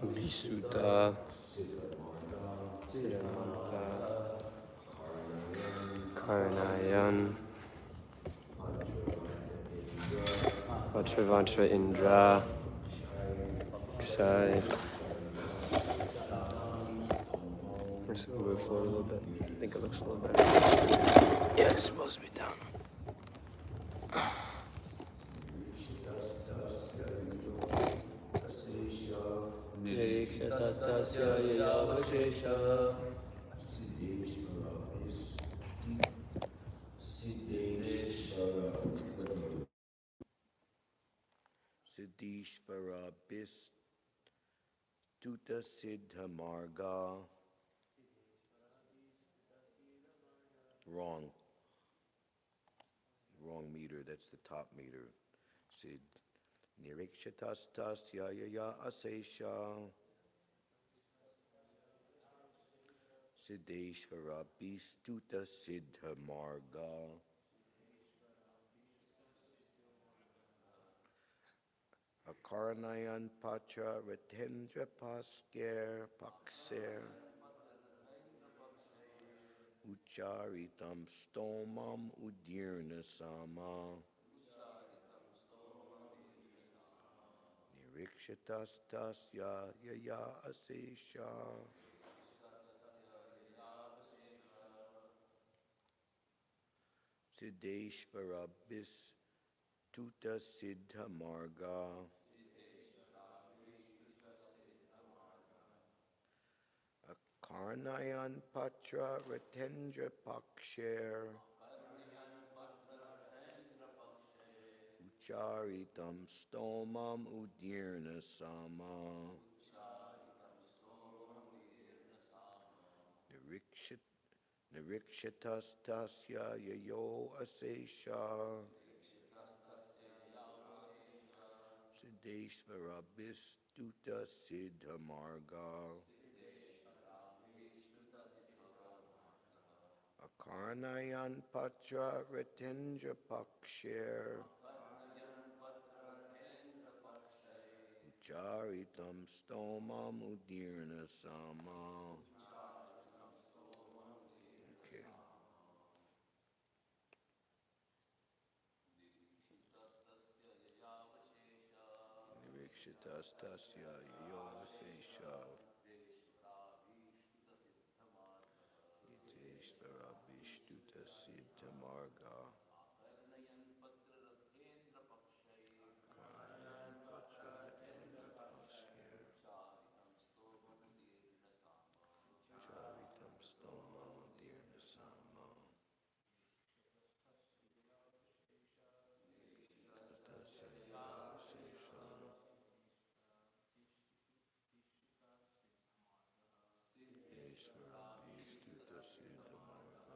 Visuddha Siddhamata Karnayan Vajravatra Indra Ksai. Let's move forward a little bit. I think it looks a little better. Yeah, it's supposed to be down. Nirikshatastasya yayavashesha Siddhishvara Tuta Siddha Marga. Wrong. Wrong meter. That's the top meter. Sid Nirikshatastasya yaya asesha. Siddheshvara Tuta Siddha Marga. Akarnayan Patra Ratendra Pakser Ucharitam Stomam Udirna Sama Nirikshatastasya Yaya Asesha Siddheshvara Tuta Siddha Marga Karnayan Patra Ratendra Paksher Ucharitam Stomam Udirna Sama Nirikshatastasya Yayo Asesha Siddheshvara Tuta Siddha Marga Akarnayan Patra Ratendra Paksher Ucharitam Stomam Udirna Sama. Okay. Nirikshatastasya Yayavasesha Siddheshvara Tuta Siddha Marga Karnayan Patra Ratendra Paksher Ucharitam Stomam Udirna Sama. Ishvara Tuta Siddha Marga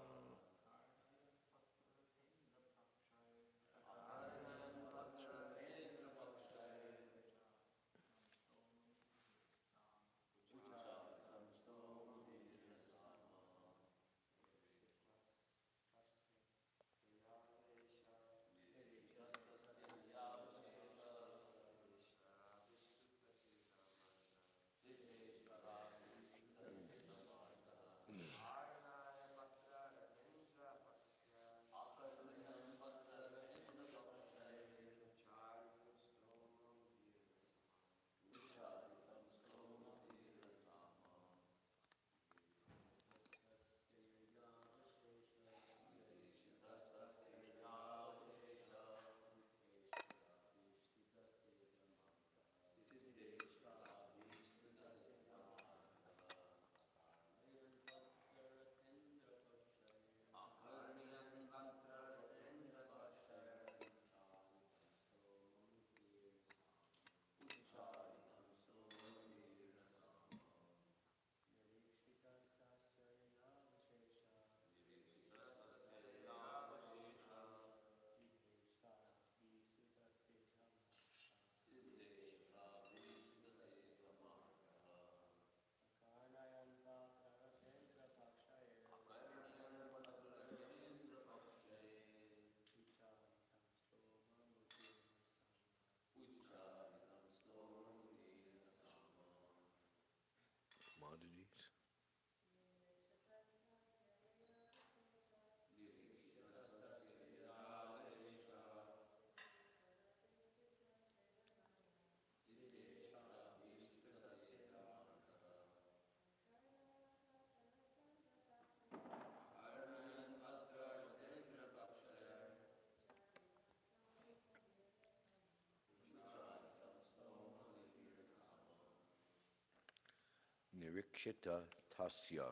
Nirikshita tasya.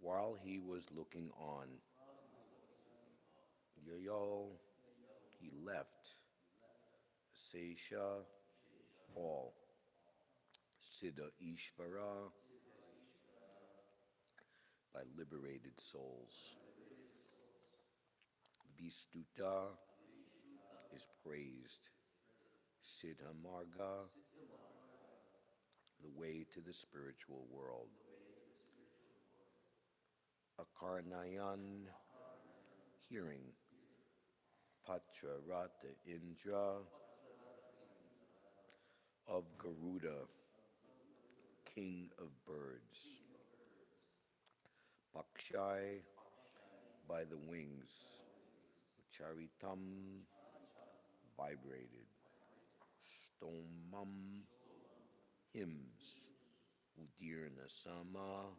While he was looking on, Yayo, he left, Sesha, all, Siddha Ishvara, by liberated souls. Vistuta is praised. Siddha Marga, the way to the spiritual world. Akarnayan, hearing. Patrarata Indra, of Garuda, king of birds. Pakshai, by the wings. Charitam, vibrated. Stomam, hymns. Udirna Sama,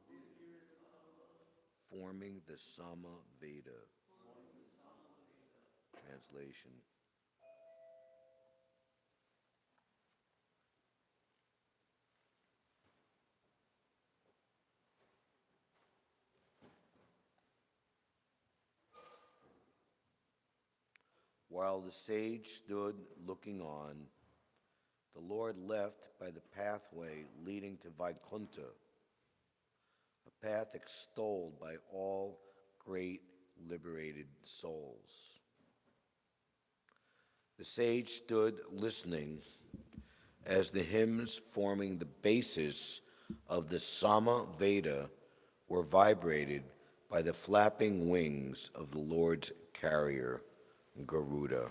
forming the Sama Veda. Translation. While the sage stood looking on, the Lord left by the pathway leading to Vaikuntha, a path extolled by all great liberated souls. The sage stood listening as the hymns forming the basis of the Sama Veda were vibrated by the flapping wings of the Lord's carrier, Garuda.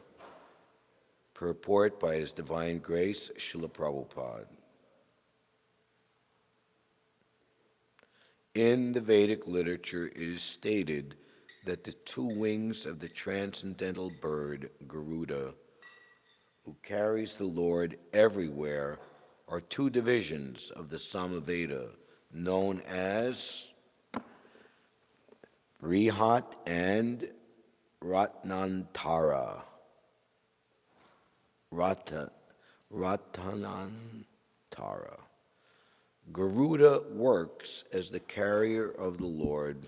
Purport by His Divine Grace, Srila Prabhupada. In the Vedic literature, it is stated that the two wings of the transcendental bird, Garuda, who carries the Lord everywhere, are two divisions of the Samaveda, known as Rihat and Ratnantara. Ratanantara. Garuda works as the carrier of the Lord.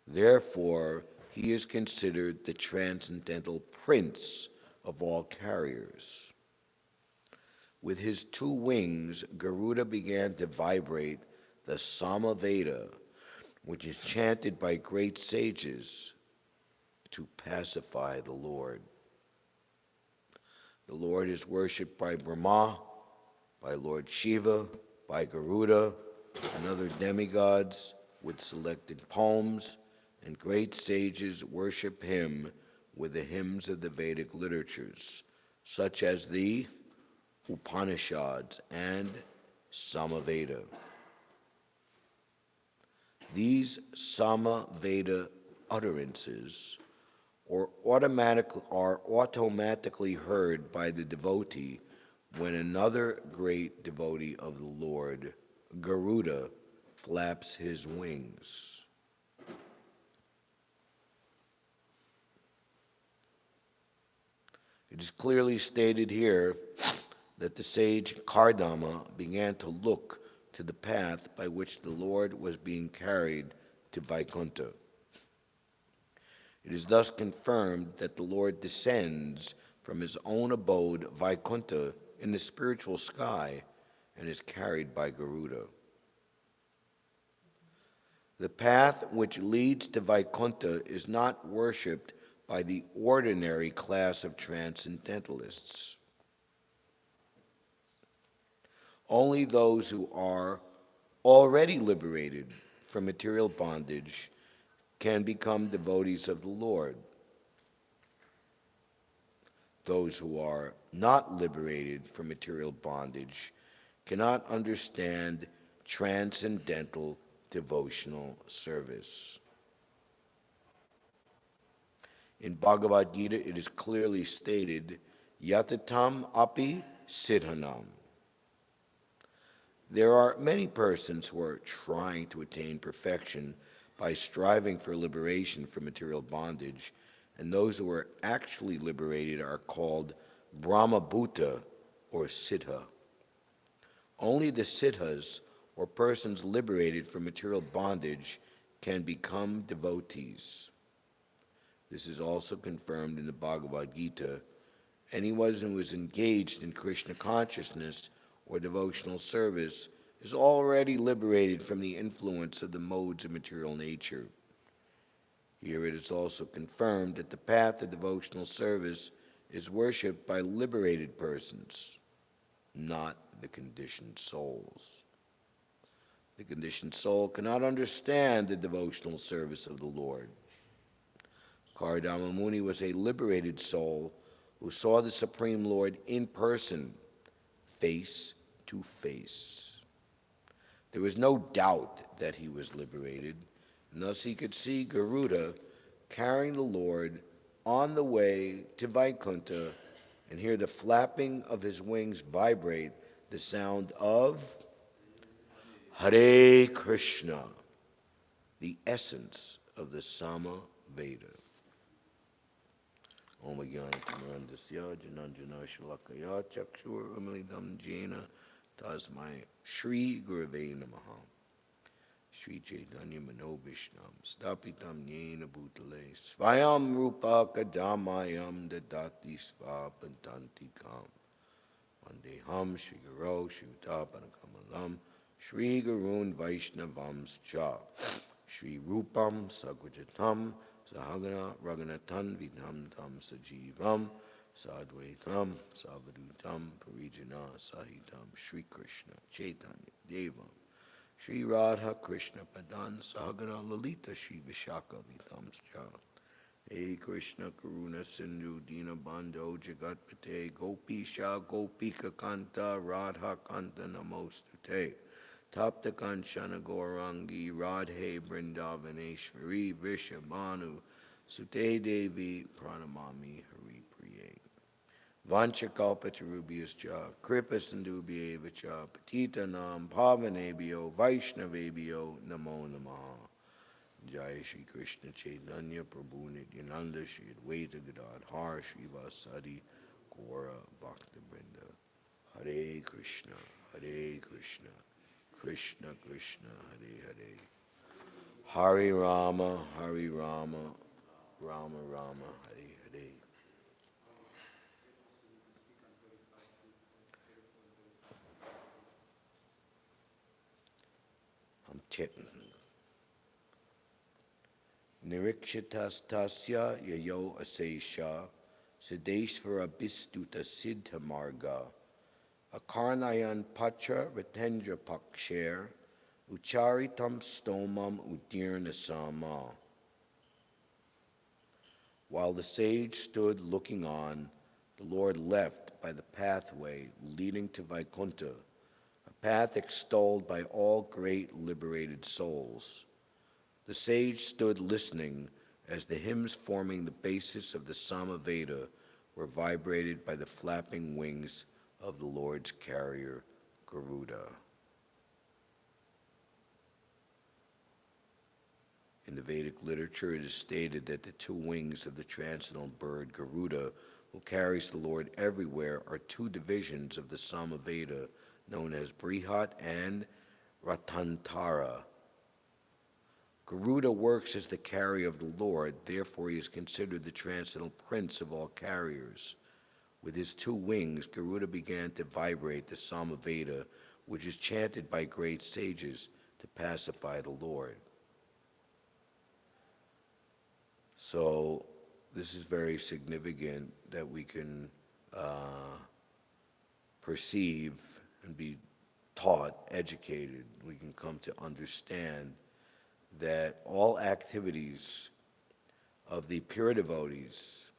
Therefore, he is considered the transcendental prince of all carriers. With his two wings, Garuda began to vibrate the Samaveda, which is chanted by great sages to pacify the Lord. The Lord is worshipped by Brahma, by Lord Shiva, by Garuda, and other demigods with selected poems, and great sages worship him with the hymns of the Vedic literatures, such as the Upanishads and Samaveda. These Samaveda utterances are automatically heard by the devotee when another great devotee of the Lord, Garuda, flaps his wings. It is clearly stated here that the sage Kardama began to look to the path by which the Lord was being carried to Vaikuntha. It is thus confirmed that the Lord descends from his own abode, Vaikuntha, in the spiritual sky and is carried by Garuda. The path which leads to Vaikuntha is not worshipped by the ordinary class of transcendentalists. Only those who are already liberated from material bondage can become devotees of the Lord. Those who are not liberated from material bondage cannot understand transcendental devotional service. In Bhagavad Gita, it is clearly stated, Yatatam api siddhanam. There are many persons who are trying to attain perfection by striving for liberation from material bondage, and those who are actually liberated are called Brahmabhuta or Siddha. Only the siddhas, or persons liberated from material bondage, can become devotees. This is also confirmed in the Bhagavad Gita. Anyone who is engaged in Krishna consciousness or devotional service is already liberated from the influence of the modes of material nature. Here it is also confirmed that the path of devotional service is worshipped by liberated persons, not the conditioned souls. The conditioned soul cannot understand the devotional service of the Lord. Kardama Muni was a liberated soul who saw the Supreme Lord in person, face to face. There was no doubt that he was liberated, and thus he could see Garuda carrying the Lord on the way to Vaikuntha and hear the flapping of his wings vibrate the sound of Hare Krishna, the essence of the Sama Veda. Om Jnana-timirandasya Jananjana Shalakaya Chakshur Umilidam Jena Tasmai Shri Gurave Namaha Shri Chaitanya Manobhishnam Stapitam Yena Bhutale Svayam Rupa Kadamayam Dadati Svapantantikam Vandeham Shri Guru Shri Utapanakamalam Shri Gurun Vaishnavamscha Shri Rupam Sagvajatam Sahagana Raghunathan Vidham Tam Sajivam Sadvaitam Savadutam Parijana Sahitam Shri Krishna Chaitanya Devam Shri Radha Krishna Padan Sahagana Lalita Shri Vishaka Vidhamscha Hey Krishna Karuna Sindhu Dina Bandho Jagatpate Gopisha Gopika Kanta Radha Kanta Namostute Tapta Kanchana Gaurangi Radhe Brindavaneshwari Vrishabhanu Sute Devi Pranamami Hari Priye Vanchakalpatarubhyascha Kripa Sindhubhyevacha Patitanam Pavanebhyo Vaishnavebhyo Namo Namaha Jai Shri Krishna Chaitanya Prabhu Nityananda Shri Advaita Gadadhar Shri Vasadi Gaura Bhaktivinoda Hare Krishna Hare Krishna Krishna Krishna Hare Hare Hare Rama Hare Rama Rama Rama Hare Hare. I'm chanting. Nirikshitastasya yayo asesha siddheshvara bistuta siddha marga akarnayan patra ritendra paksher ucharitam stomam udirna sama. While the sage stood looking on, the Lord left by the pathway leading to Vaikuntha, a path extolled by all great liberated souls. The sage stood listening as the hymns forming the basis of the Samaveda were vibrated by the flapping wings of the Lord's carrier, Garuda. In the Vedic literature, it is stated that the two wings of the transcendental bird, Garuda, who carries the Lord everywhere, are two divisions of the Samaveda known as Brihat and Ratantara. Garuda works as the carrier of the Lord, therefore he is considered the transcendental prince of all carriers. With his two wings, Garuda began to vibrate the Samaveda, which is chanted by great sages to pacify the Lord. So this is very significant that we can perceive and be taught, educated. We can come to understand that all activities of the pure devotees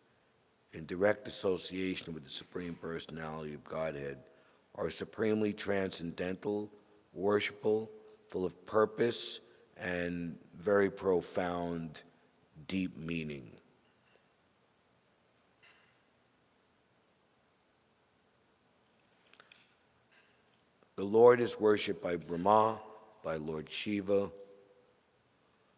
in direct association with the Supreme Personality of Godhead are supremely transcendental, worshipful, full of purpose, and very profound, deep meaning. The Lord is worshipped by Brahma, by Lord Shiva,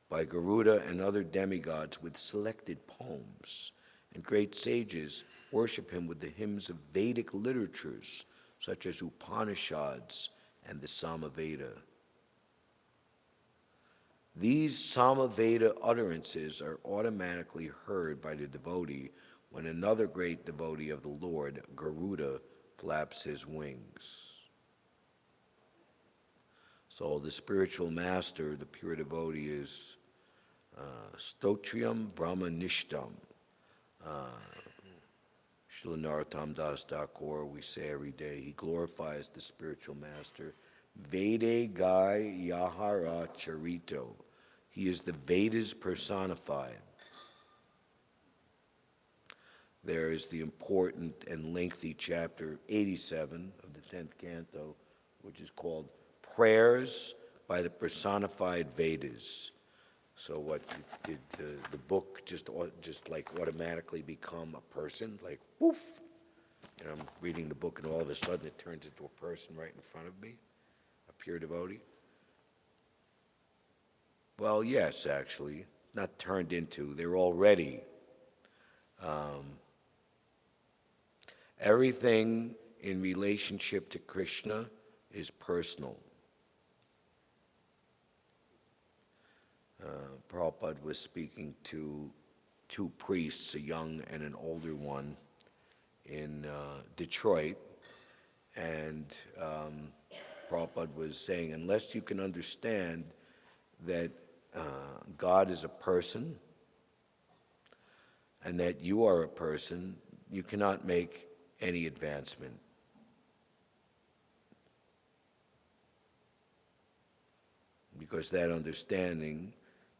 by Garuda and other demigods with selected poems, and great sages worship him with the hymns of Vedic literatures such as Upanishads and the Samaveda. These Samaveda utterances are automatically heard by the devotee when another great devotee of the Lord, Garuda, flaps his wings. So the spiritual master, the pure devotee, is Stotriam Brahmanishtam. Srila Narottam Das Thakur, we say every day, he glorifies the spiritual master. Vede Gai Yahara Charito. He is the Vedas personified. There is the important and lengthy chapter 87 of the 10th canto, which is called Prayers by the Personified Vedas. So what, did the book just like automatically become a person? Like, woof! And I'm reading the book and all of a sudden it turns into a person right in front of me, a pure devotee? Well, yes, actually. Not turned into, they're already. Everything in relationship to Krishna is personal. Prabhupada was speaking to two priests, a young and an older one, in Detroit, and Prabhupada was saying, unless you can understand that God is a person and that you are a person, you cannot make any advancement. Because that understanding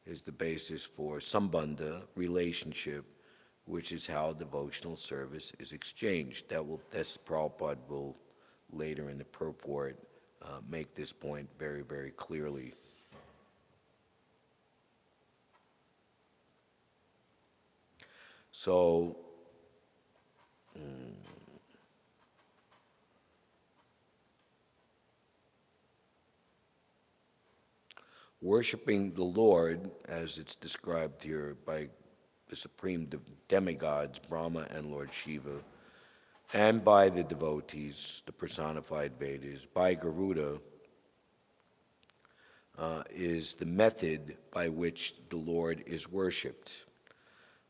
is the basis for sambandha, relationship, which is how devotional service is exchanged. That's Prabhupada will later in the purport make this point very, very clearly. So, worshiping the Lord, as it's described here by the supreme demigods, Brahma and Lord Shiva, and by the devotees, the personified Vedas, by Garuda, is the method by which the Lord is worshipped.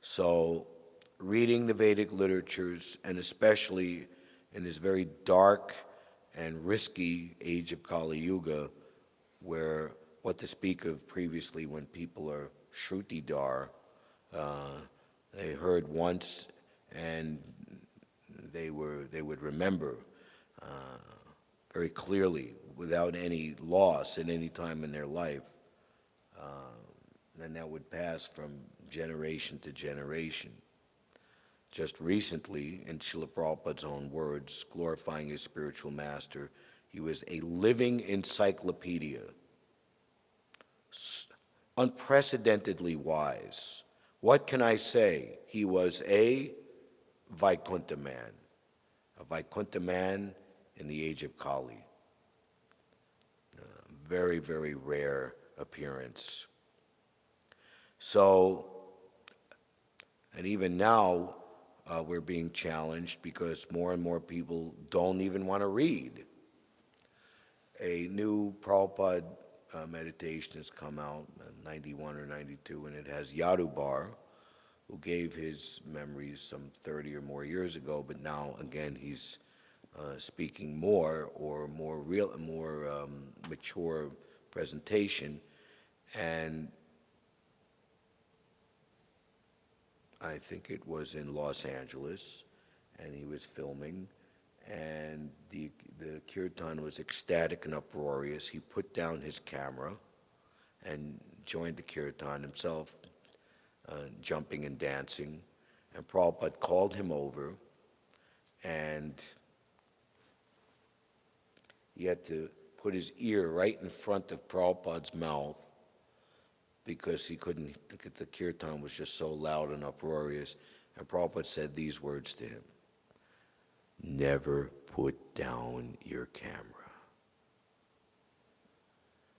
So, reading the Vedic literatures, and especially in this very dark and risky age of Kali Yuga, where what to speak of previously when people are Shrutidar, they heard once and they would remember very clearly without any loss at any time in their life. And that would pass from generation to generation. Just recently, in Srila Prabhupada's own words, glorifying his spiritual master, he was a living encyclopedia, unprecedentedly wise. What can I say? He was a Vaikuntha man in the age of Kali. Very, very rare appearance. So, and even now, we're being challenged because more and more people don't even want to read. A new Prabhupada meditation has come out, 91 or 92, and it has Yadubar, who gave his memories some 30 or more years ago, but now, again, he's speaking more mature presentation, and I think it was in Los Angeles, and he was filming, and the kirtan was ecstatic and uproarious. He put down his camera and joined the kirtan himself, jumping and dancing, and Prabhupada called him over, and he had to put his ear right in front of Prabhupada's mouth because he couldn't, the kirtan was just so loud and uproarious. And Prabhupada said these words to him: never put down your camera.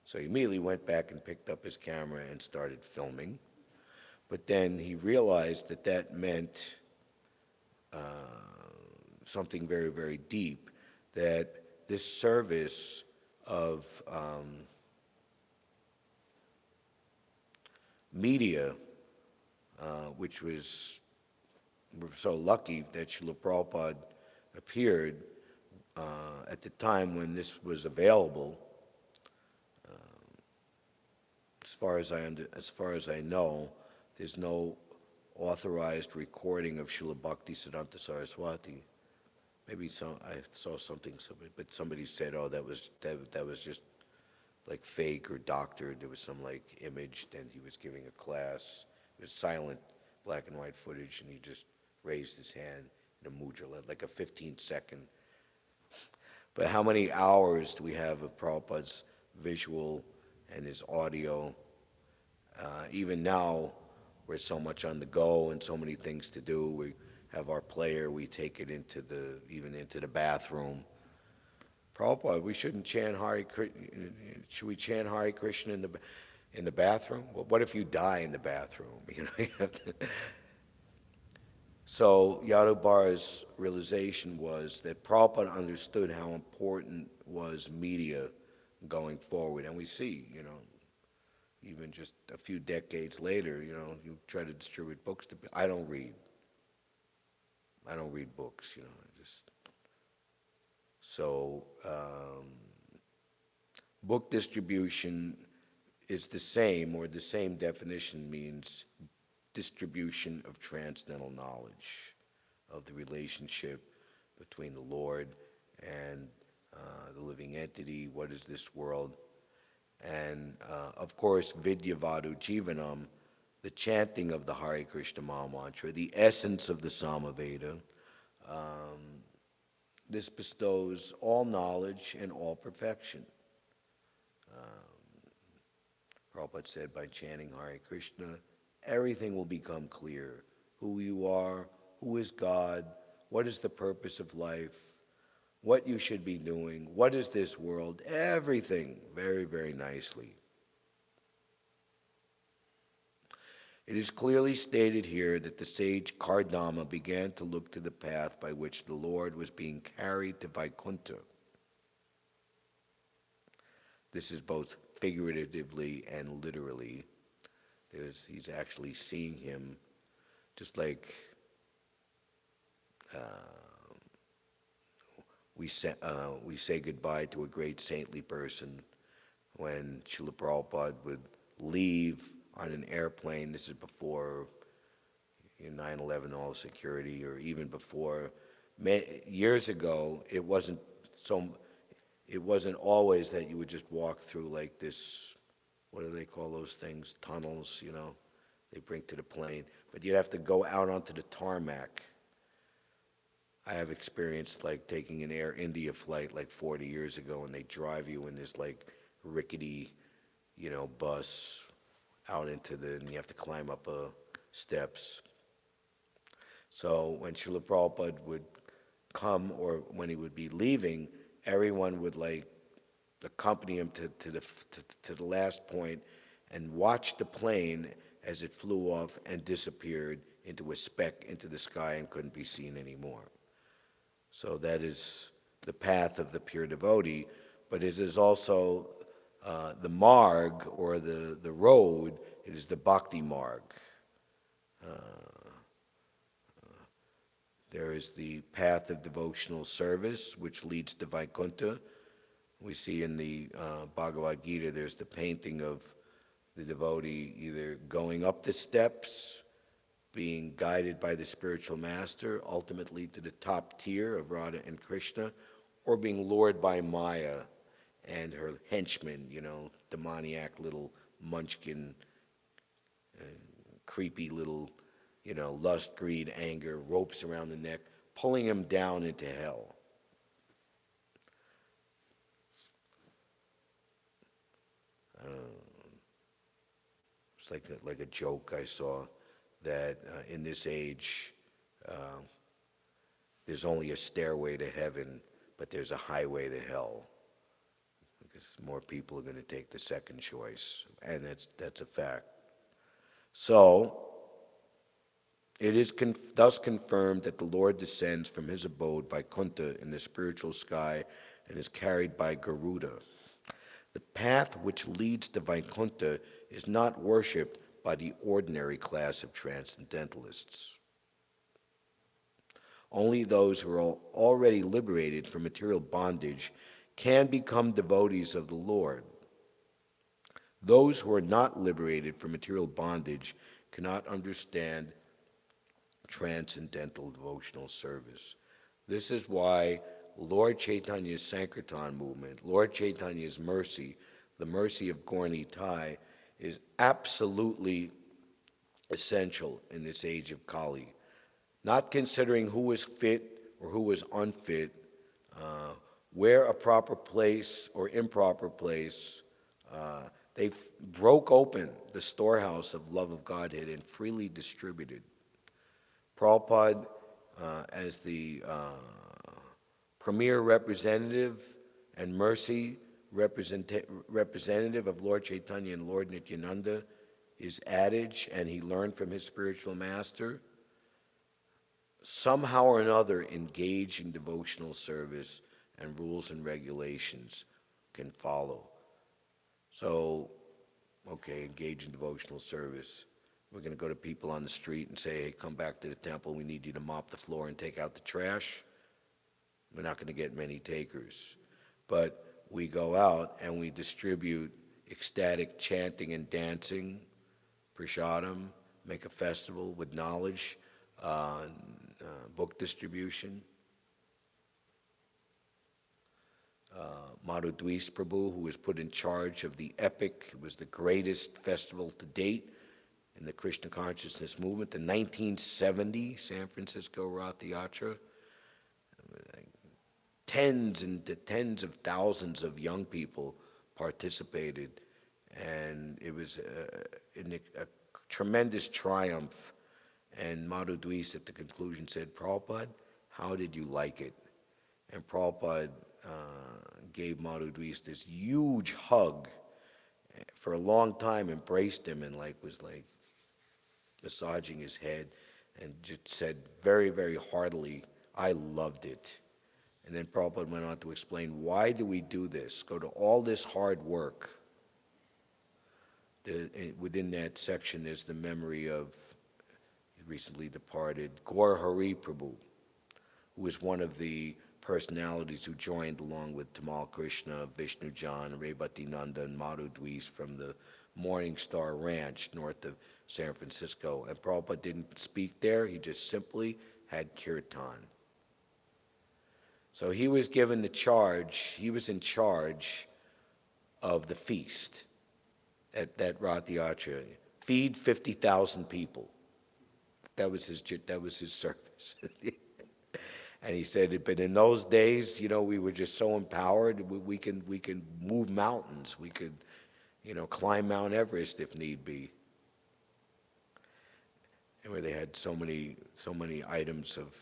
So he immediately went back and picked up his camera and started filming. But then he realized that that meant something very, very deep, that this service of media, which was, we're so lucky that Srila Prabhupada appeared at the time when this was available. As far as I know, there's no authorized recording of Srila Bhakti Siddhanta Saraswati. Maybe I saw something, but somebody said, "Oh, that was just like fake or doctored." There was some like image, and he was giving a class. It was silent, black and white footage, and he just raised his hand in a mudra, like a 15-second. But how many hours do we have of Prabhupada's visual and his audio? Even now, we're so much on the go and so many things to do. We have our player, we take it even into the bathroom. Prabhupada, we shouldn't chant Hare Krishna. Should we chant Hare Krishna in the bathroom? Well, what if you die in the bathroom? You have to. So Yadubara's realization was that Prabhupada understood how important was media going forward, and we see, even just a few decades later, you try to distribute books to people. I don't read books, So book distribution is the same, or the same definition means distribution of transcendental knowledge of the relationship between the Lord and the living entity. What is this world? And of course, Vidyavadu Jivanam, the chanting of the Hare Krishna Maha Mantra, the essence of the Samaveda. This bestows all knowledge and all perfection. Prabhupada said, by chanting Hare Krishna, everything will become clear. Who you are, who is God, what is the purpose of life, what you should be doing, what is this world, everything very, very nicely. It is clearly stated here that the sage Kardama began to look to the path by which the Lord was being carried to Vaikuntha. This is both figuratively and literally. He's actually seeing him, just like we say goodbye to a great saintly person when Srila Prabhupada would leave on an airplane. This is before 9/11, all the security, or even before. Years ago, it wasn't always that you would just walk through like this, what do they call those things, tunnels, they bring to the plane, but you'd have to go out onto the tarmac. I have experienced like taking an Air India flight like 40 years ago, and they drive you in this like rickety, bus out and you have to climb up steps. So when Srila Prabhupada would come, or when he would be leaving, everyone would like accompany him to the last point and watch the plane as it flew off and disappeared into a speck into the sky and couldn't be seen anymore. So that is the path of the pure devotee, but it is also the marg, or the road. It is the bhakti marg. There is the path of devotional service, which leads to Vaikuntha. We see in the Bhagavad Gita, there's the painting of the devotee either going up the steps, being guided by the spiritual master, ultimately to the top tier of Radha and Krishna, or being lured by Maya and her henchmen, demoniac little munchkin, creepy little, lust, greed, anger, ropes around the neck, pulling him down into hell. It's like a joke I saw that in this age, there's only a stairway to heaven, but there's a highway to hell. Because more people are going to take the second choice, and that's a fact. So, it is thus confirmed that the Lord descends from his abode, Vaikuntha, in the spiritual sky, and is carried by Garuda. The path which leads to Vaikuntha is not worshipped by the ordinary class of transcendentalists. Only those who are already liberated from material bondage can become devotees of the Lord. Those who are not liberated from material bondage cannot understand transcendental devotional service. This is why Lord Chaitanya's Sankirtan movement, Lord Chaitanya's mercy, the mercy of Gaur Nitai, is absolutely essential in this age of Kali. Not considering who was fit or who was unfit, where a proper place or improper place, they broke open the storehouse of love of Godhead and freely distributed. Prabhupada, as the premier representative and mercy representative of Lord Chaitanya and Lord Nityananda, his adage, and he learned from his spiritual master, somehow or another engage in devotional service and rules and regulations can follow. So, okay, engage in devotional service. We're going to go to people on the street and say, hey, come back to the temple, we need you to mop the floor and take out the trash. We're not going to get many takers. But we go out and we distribute ecstatic chanting and dancing, prasadam, make a festival with knowledge, book distribution. Madhu Dweis Prabhu, who was put in charge of the epic, it was the greatest festival to date in the Krishna consciousness movement, the 1970 San Francisco Rath Yatra. Tens of thousands of young people participated, and it was a tremendous triumph. And Madhu Dweis at the conclusion said, Prabhupada, how did you like it? And Prabhupada gave Madhu Dweis this huge hug, for a long time embraced him and was massaging his head, and just said very, very heartily, I loved it. And then Prabhupada went on to explain, why do we do this? Go to all this hard work. Within that section is the memory of recently departed Gaur Hari Prabhu, who was one of the personalities who joined along with Tamal Krishna, Vishnu Jan, Rebati Nanda, and Madhu Dweis from the Morning Star Ranch north of San Francisco. And Prabhupada didn't speak there, he just simply had kirtan. So he was given the charge, he was in charge of the feast at that Rath Yatra. Feed 50,000 people. That was his service. And he said, but in those days, we were just so empowered, we can move mountains, we could, climb Mount Everest if need be. And where they had so many items of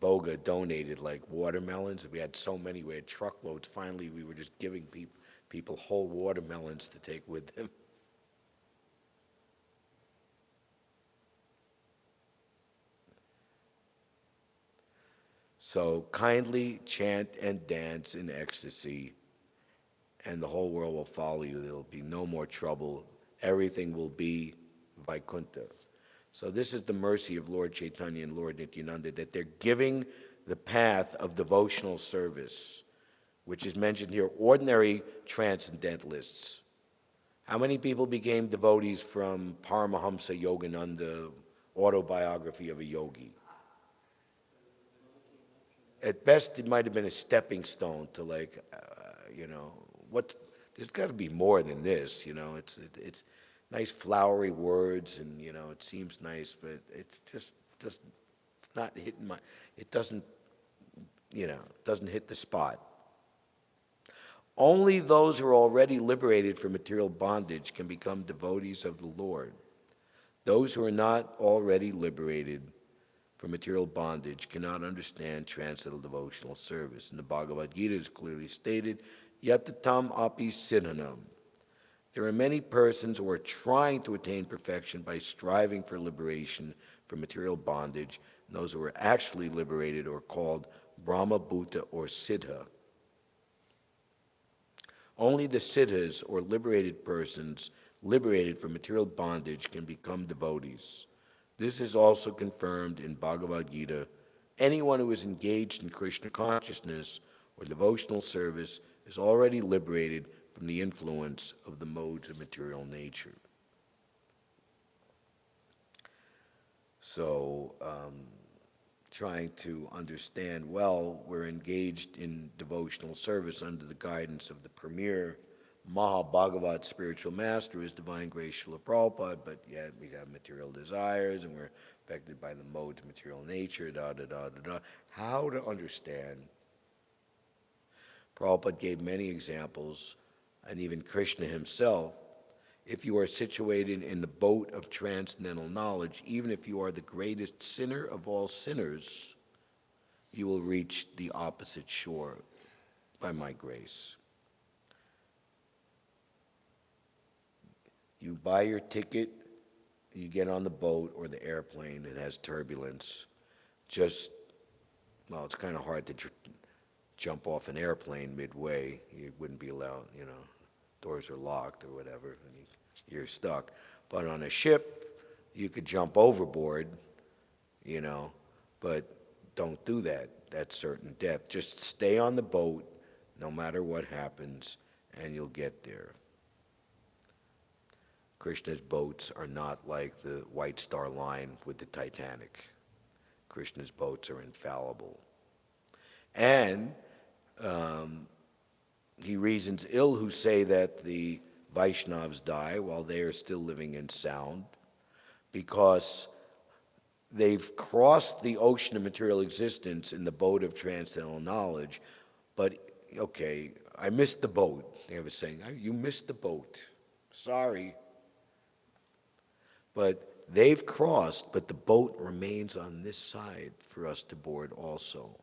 Boga donated, like watermelons. We had so many, we had truckloads. Finally, we were just giving people whole watermelons to take with them. So kindly chant and dance in ecstasy, and the whole world will follow you. There will be no more trouble. Everything will be Vaikuntha. So this is the mercy of Lord Chaitanya and Lord Nityananda, that they're giving the path of devotional service, which is mentioned here, ordinary transcendentalists. How many people became devotees from Paramahamsa Yogananda, Autobiography of a Yogi? At best, it might have been a stepping stone to there's got to be more than this, it's nice flowery words, and it seems nice, but it's it's not hitting it doesn't hit the spot. Only those who are already liberated from material bondage can become devotees of the Lord. Those who are not already liberated from material bondage cannot understand transcendental devotional service. And the Bhagavad Gita is clearly stated, Yatatam api siddhanam. There are many persons who are trying to attain perfection by striving for liberation from material bondage, and those who are actually liberated are called Brahma Bhuta or Siddha. Only the siddhas, or liberated persons, liberated from material bondage, can become devotees. This is also confirmed in Bhagavad Gita. Anyone who is engaged in Krishna consciousness or devotional service is already liberated from the influence of the modes of material nature. So, trying to understand, well, we're engaged in devotional service under the guidance of the premier Mahabhagavat spiritual master, His Divine Grace Srila Prabhupada, but yet we have material desires and we're affected by the modes of material nature, da-da-da-da-da. How to understand? Prabhupada gave many examples, and even Krishna himself. If you are situated in the boat of transcendental knowledge, even if you are the greatest sinner of all sinners, you will reach the opposite shore by my grace. You buy your ticket, you get on the boat or the airplane, it has turbulence. It's kind of hard to jump off an airplane midway. You wouldn't be allowed, doors are locked or whatever, and you're stuck. But on a ship, you could jump overboard, but don't do that. That's certain death. Just stay on the boat, no matter what happens, and you'll get there. Krishna's boats are not like the White Star Line with the Titanic. Krishna's boats are infallible. And he reasons ill who say that the Vaishnavas die while they are still living in sound, because they've crossed the ocean of material existence in the boat of transcendental knowledge. But, okay, I missed the boat. They have a saying, you missed the boat. Sorry. But they've crossed, but the boat remains on this side for us to board also.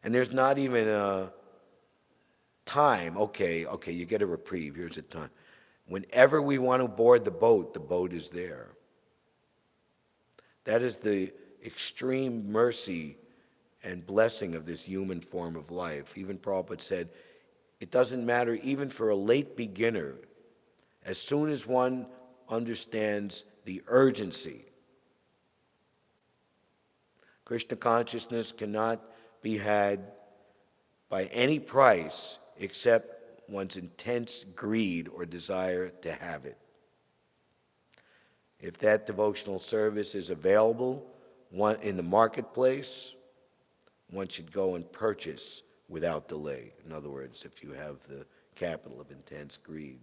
And there's not even a time, okay, you get a reprieve, here's a time. Whenever we want to board the boat is there. That is the extreme mercy and blessing of this human form of life. Even Prabhupada said, it doesn't matter even for a late beginner, as soon as one understands the urgency. Krishna consciousness cannot be had by any price except one's intense greed or desire to have it. If that devotional service is available in the marketplace, one should go and purchase without delay. In other words, if you have the capital of intense greed.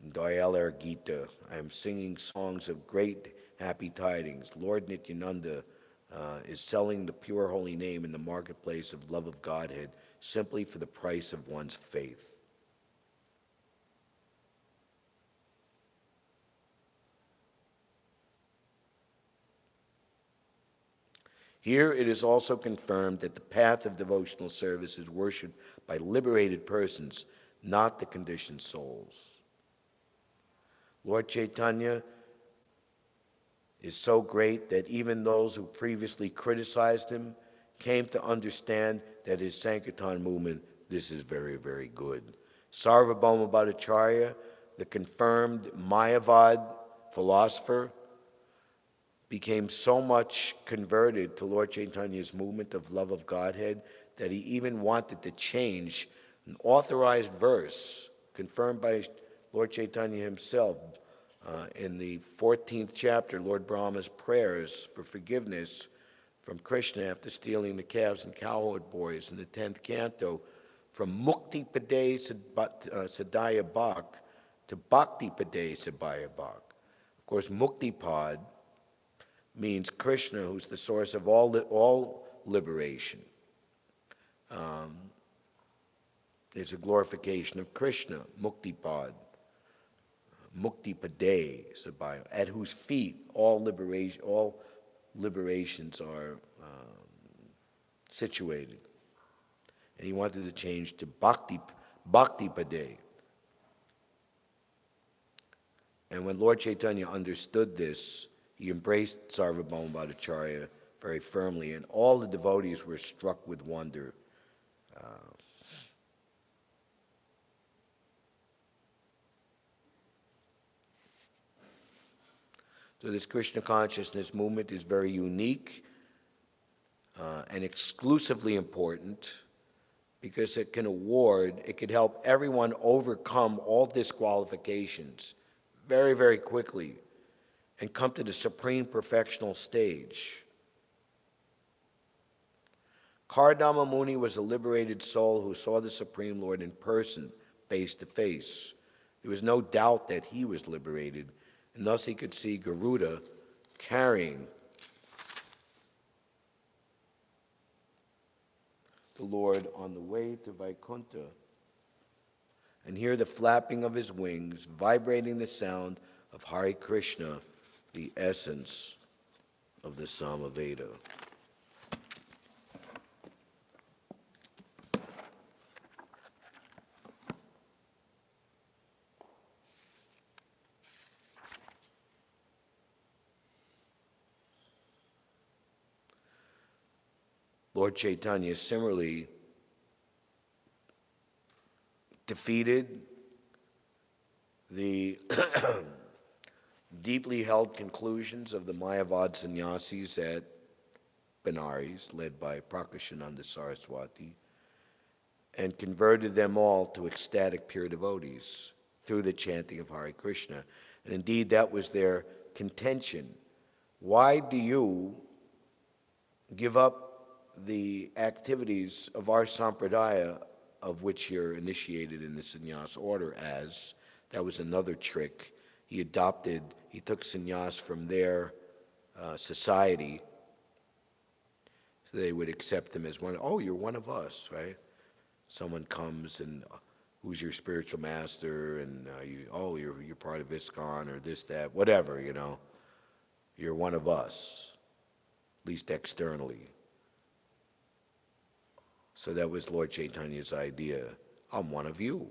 Dayalar Gita, I am singing songs of great happy tidings. Lord Nityananda is selling the pure holy name in the marketplace of love of Godhead simply for the price of one's faith. Here it is also confirmed that the path of devotional service is worshipped by liberated persons, not the conditioned souls. Lord Chaitanya is so great that even those who previously criticized him came to understand that his Sankirtan movement, this is very, very good. Sarvabhauma Bhattacharya, the confirmed Mayavad philosopher, became so much converted to Lord Chaitanya's movement of love of Godhead that he even wanted to change an authorized verse confirmed by Lord Chaitanya himself. In the 14th chapter, Lord Brahma's prayers for forgiveness from Krishna after stealing the calves and cowherd boys in the 10th canto, from Mukti Pade Sadaya Bhak to Bhakti Pade Sabaya Bhak. Of course, Mukti Pad means Krishna, who's the source of all liberation. It's a glorification of Krishna, Mukti Pad. Mukti Pade Sabaya, at whose feet all liberations are situated. And he wanted to change to Bhakti Pade. And when Lord Chaitanya understood this, he embraced Sarvabhauma Bhattacharya very firmly, and all the devotees were struck with wonder. So this Krishna consciousness movement is very unique and exclusively important because it could help everyone overcome all disqualifications very, very quickly and come to the supreme perfectional stage. Kardama Muni was a liberated soul who saw the Supreme Lord in person, face to face. There was no doubt that he was liberated, and thus he could see Garuda carrying the Lord on the way to Vaikuntha, and hear the flapping of his wings, vibrating the sound of Hare Krishna, the essence of the Samaveda. Lord Chaitanya similarly defeated the deeply held conclusions of the Mayavad sannyasis at Benares, led by Prakashananda Saraswati, and converted them all to ecstatic pure devotees through the chanting of Hare Krishna. And indeed, that was their contention. Why do you give up the activities of our sampradaya, of which you're initiated in the sannyas order as? That was another trick. He took sannyas from their society, so they would accept him as one. Oh, you're one of us, right? Someone comes and who's your spiritual master, and you're part of ISKCON or this, that, whatever, You're one of us, at least externally. So that was Lord Chaitanya's idea. I'm one of you.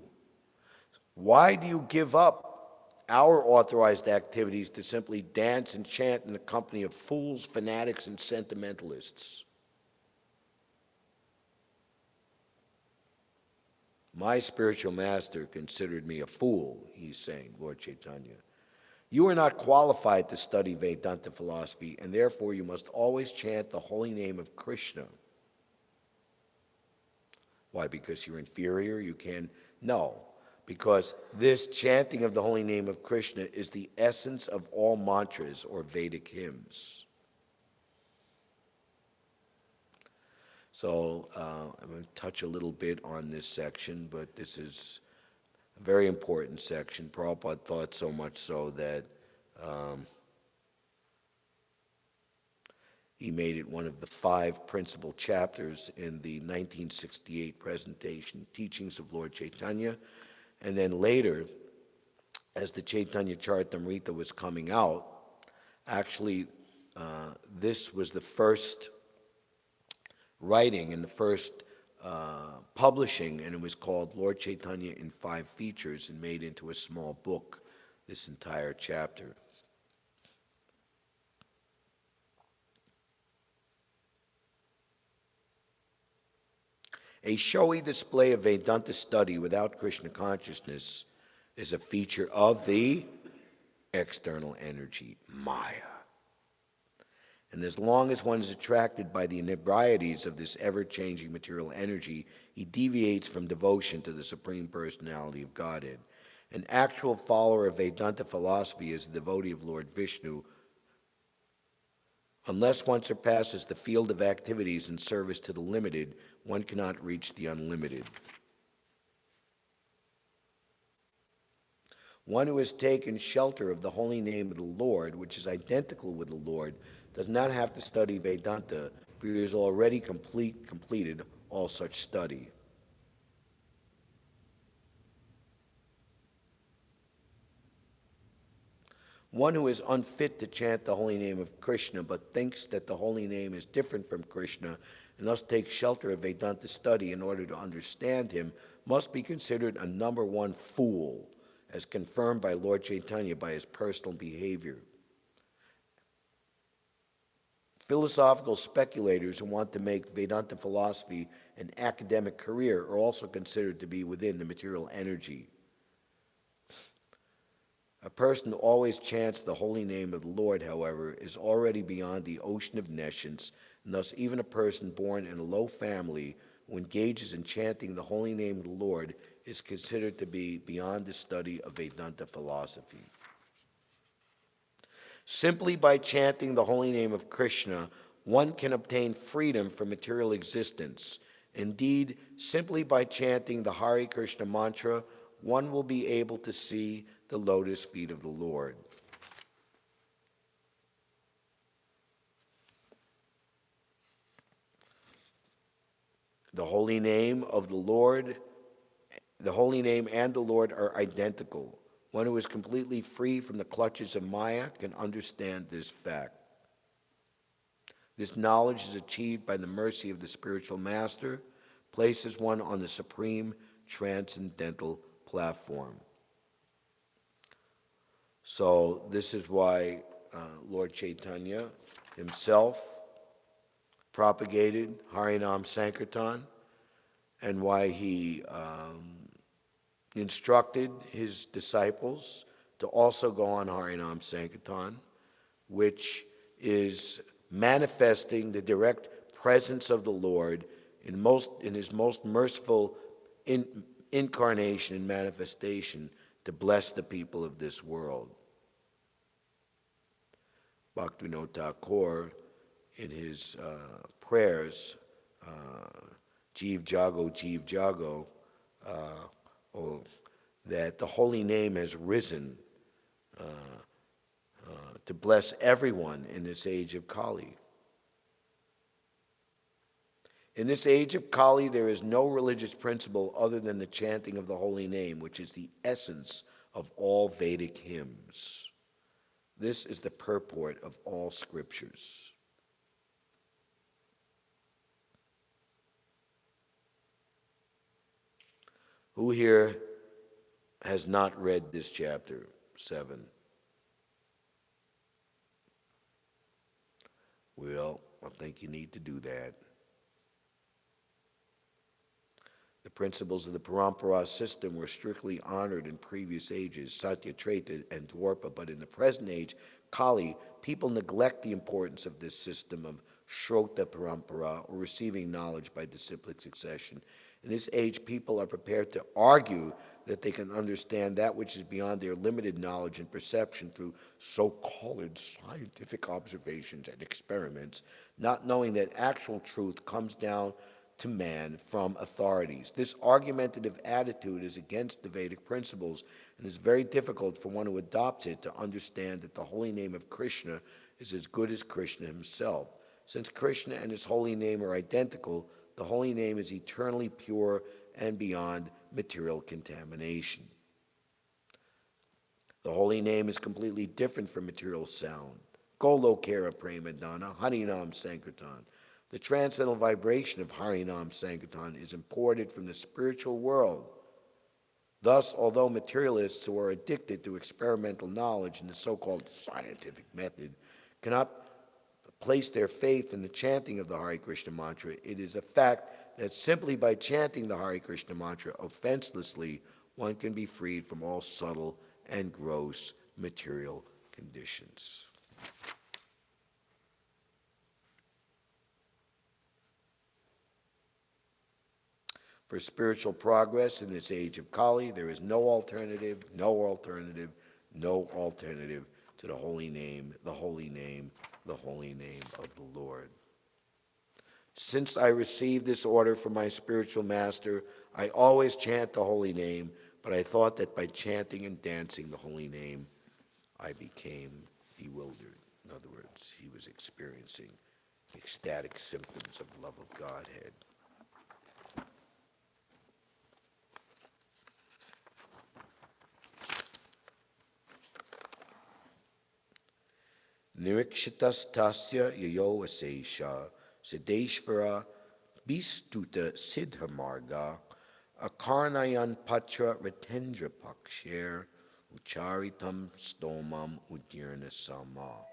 Why do you give up our authorized activities to simply dance and chant in the company of fools, fanatics, and sentimentalists? My spiritual master considered me a fool, he's saying, Lord Chaitanya. You are not qualified to study Vedanta philosophy, and therefore you must always chant the holy name of Krishna. Why? Because you're inferior? You can? No, because this chanting of the holy name of Krishna is the essence of all mantras or Vedic hymns. So I'm going to touch a little bit on this section, but this is a very important section. Prabhupada thought so much so that he made it one of the 5 principal chapters in the 1968 presentation, Teachings of Lord Chaitanya. And then later, as the Chaitanya Charitamrita was coming out, actually this was the first writing and the first publishing, and it was called Lord Chaitanya in 5 Features, and made into a small book, this entire chapter. A showy display of Vedanta study without Krishna consciousness is a feature of the external energy, Maya. And as long as one is attracted by the inebrieties of this ever-changing material energy, he deviates from devotion to the Supreme Personality of Godhead. An actual follower of Vedanta philosophy is a devotee of Lord Vishnu. Unless one surpasses the field of activities in service to the limited, one cannot reach the unlimited. One who has taken shelter of the holy name of the Lord, which is identical with the Lord, does not have to study Vedanta, because he has already completed all such study. One who is unfit to chant the holy name of Krishna, but thinks that the holy name is different from Krishna, and thus takes shelter of Vedanta study in order to understand him, must be considered a number 1 fool, as confirmed by Lord Chaitanya by his personal behavior. Philosophical speculators who want to make Vedanta philosophy an academic career are also considered to be within the material energy. A person who always chants the holy name of the Lord, however, is already beyond the ocean of nescience, and thus even a person born in a low family who engages in chanting the holy name of the Lord is considered to be beyond the study of Vedanta philosophy. Simply by chanting the holy name of Krishna, one can obtain freedom from material existence. Indeed, simply by chanting the Hare Krishna mantra, one will be able to see the lotus feet of the Lord. The holy name of the Lord, the holy name and the Lord are identical. One who is completely free from the clutches of Maya can understand this fact. This knowledge is achieved by the mercy of the spiritual master, places one on the supreme transcendental platform. So this is why Lord Chaitanya himself propagated Harinam Sankirtan, and why he instructed his disciples to also go on Harinam Sankirtan, which is manifesting the direct presence of the Lord in his most merciful incarnation and manifestation to bless the people of this world. Bhaktivinoda Thakur, in his prayers, Jeev Jago, that the holy name has risen to bless everyone in this age of Kali. In this age of Kali, there is no religious principle other than the chanting of the holy name, which is the essence of all Vedic hymns. This is the purport of all scriptures. Who here has not read this chapter 7? Well, I think you need to do that. The principles of the Parampara system were strictly honored in previous ages, Satya, Treta, and Dwarpa, but in the present age, Kali, people neglect the importance of this system of Shrota Parampara, or receiving knowledge by disciplic succession. In this age, people are prepared to argue that they can understand that which is beyond their limited knowledge and perception through so-called scientific observations and experiments, not knowing that actual truth comes down to man from authorities. This argumentative attitude is against the Vedic principles, and is very difficult for one who adopts it to understand that the holy name of Krishna is as good as Krishna himself. Since Krishna and his holy name are identical, the holy name is eternally pure and beyond material contamination. The holy name is completely different from material sound. Golokera Premadana, Harinam Sankirtan. The transcendental vibration of Harinam Sankirtan is imported from the spiritual world. Thus, although materialists who are addicted to experimental knowledge and the so-called scientific method cannot place their faith in the chanting of the Hare Krishna mantra, it is a fact that simply by chanting the Hare Krishna mantra offenselessly, one can be freed from all subtle and gross material conditions. For spiritual progress in this age of Kali, there is no alternative to the holy name, the holy name, the holy name of the Lord. Since I received this order from my spiritual master, I always chant the holy name, but I thought that by chanting and dancing the holy name, I became bewildered. In other words, he was experiencing ecstatic symptoms of love of Godhead. Nirikshitas tasya yayo asesha siddeshvara bistuta siddhamarga akarnayan patra retendra paksher ucharitam stomam udirna sama.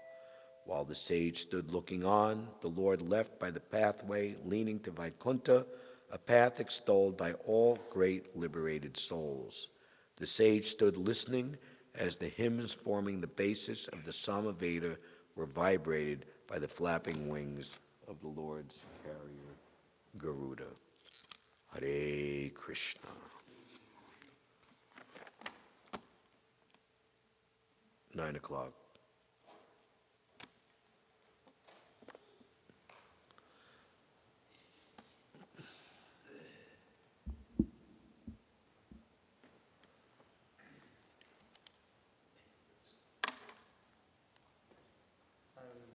While the sage stood looking on, the Lord left by the pathway leading to Vaikuntha, a path extolled by all great liberated souls. The sage stood listening as the hymns forming the basis of the Samaveda were vibrated by the flapping wings of the Lord's carrier, Garuda. Hare Krishna. (9 o'clock).